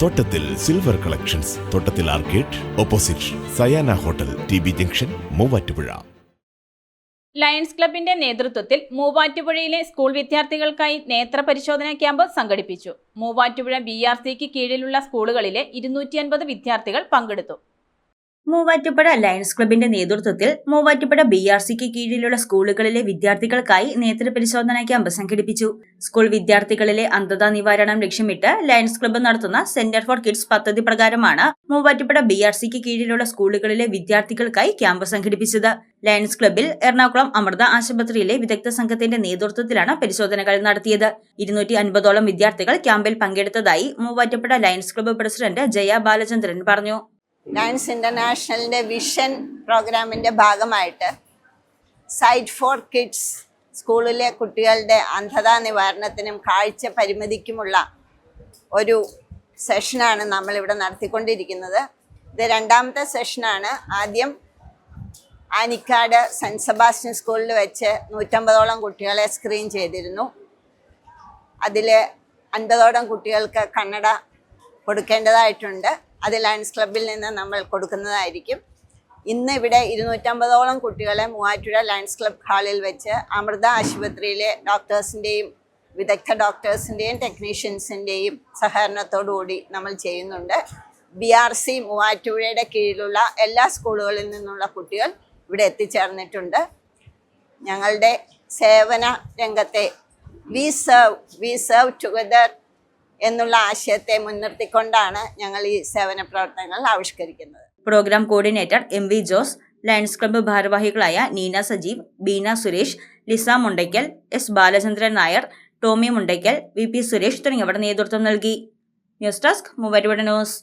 തോട്ടത്തിൽ silver collections, തോട്ടത്തിൽ arcade, opposite Sayana hotel, TB junction, Muvattupuzha. Lions ക്ലബിന്റെ നേതൃത്വത്തിൽ മൂവാറ്റുപുഴയിലെ സ്കൂൾ വിദ്യാർത്ഥികൾക്കായി നേത്ര പരിശോധനാ ക്യാമ്പ് സംഘടിപ്പിച്ചു. മൂവാറ്റുപുഴ BRCക്ക് കീഴിലുള്ള സ്കൂളുകളിലെ 250 വിദ്യാർത്ഥികൾ പങ്കെടുത്തു. മൂവാറ്റുപുഴ ലയൺസ് ക്ലബിന്റെ നേതൃത്വത്തിൽ മൂവാറ്റുപുഴ BRCക്ക് കീഴിലുള്ള സ്കൂളുകളിലെ വിദ്യാർത്ഥികൾക്കായി നേത്ര പരിശോധനാ ക്യാമ്പ് സംഘടിപ്പിച്ചു. സ്കൂൾ വിദ്യാർത്ഥികളിലെ അന്ധത നിവാരണം ലക്ഷ്യമിട്ട് ലയൺസ് ക്ലബ്ബ് നടത്തുന്ന സെന്റർ ഫോർ കിഡ്സ് പദ്ധതി പ്രകാരമാണ് മൂവാറ്റുപുഴ BRCക്ക് കീഴിലുള്ള സ്കൂളുകളിലെ വിദ്യാർത്ഥികൾക്കായി ക്യാമ്പ് സംഘടിപ്പിച്ചത്. ലയൺസ് ക്ലബ്ബിൽ എറണാകുളം അമൃത ആശുപത്രിയിലെ വിദഗ്ധ സംഘത്തിന്റെ നേതൃത്വത്തിലാണ് പരിശോധനകൾ നടത്തിയത്. 250ഓളം വിദ്യാർത്ഥികൾ ക്യാമ്പിൽ പങ്കെടുത്തതായി Muvattupuzha Lions club president Jaya Balachandran പറഞ്ഞു. ലയൺസ് ഇന്റർനാഷണലിന്റെ വിഷൻ പ്രോഗ്രാമിന്റെ ഭാഗമായിട്ട് സൈറ്റ് ഫോർ കിഡ്സ് സ്കൂളിലെ കുട്ടികളുടെ അന്ധതാ നിവാരണത്തിനും കാഴ്ച പരിമിതിക്കുമുള്ള ഒരു സെഷനാണ് നമ്മളിവിടെ നടത്തിക്കൊണ്ടിരിക്കുന്നത്. ഇത് രണ്ടാമത്തെ സെഷനാണ്. ആദ്യം ആനിക്കാട് സെൻറ്റ് സെബാസ്റ്റ്യൻ സ്കൂളിൽ വെച്ച് 150ഓളം കുട്ടികളെ സ്ക്രീൻ ചെയ്തിരുന്നു. അതിൽ 50ഓളം കുട്ടികൾക്ക് കണ്ണട കൊടുക്കേണ്ടതായിട്ടുണ്ട്. അത് ലയൺസ് ക്ലബ്ബിൽ നിന്ന് നമ്മൾ കൊടുക്കുന്നതായിരിക്കും. ഇന്ന് ഇവിടെ 250ഓളം കുട്ടികളെ മൂവാറ്റുപുഴ ലയൺസ് ക്ലബ്ബ് ഹാളിൽ വെച്ച് അമൃത ആശുപത്രിയിലെ ഡോക്ടേഴ്സിൻ്റെയും വിദഗ്ധ ഡോക്ടേഴ്സിൻ്റെയും ടെക്നീഷ്യൻസിൻ്റെയും സഹകരണത്തോടുകൂടി നമ്മൾ ചെയ്യുന്നുണ്ട്. BRC മൂവാറ്റുപുഴയുടെ കീഴിലുള്ള എല്ലാ സ്കൂളുകളിൽ നിന്നുള്ള കുട്ടികൾ ഇവിടെ എത്തിച്ചേർന്നിട്ടുണ്ട്. ഞങ്ങളുടെ സേവന രംഗത്തെ വി സെർവ് ടുഗദർ എന്നുള്ള ആശയത്തെ മുൻനിർത്തിക്കൊണ്ടാണ് ഞങ്ങൾ ഈ സേവന പ്രവർത്തനങ്ങൾ ആവിഷ്കരിക്കുന്നത്. Program coordinator MV Jose, Lions club ഭാരവാഹികളായ നീന സജീവ്, ബീന സുരേഷ്, ലിസ മുണ്ടയ്ക്കൽ, S ബാലചന്ദ്രൻ നായർ, ടോമി മുണ്ടയ്ക്കൽ, VP സുരേഷ് തുടങ്ങിയവർ നേതൃത്വം നൽകി. News desk Muvattupuzha news.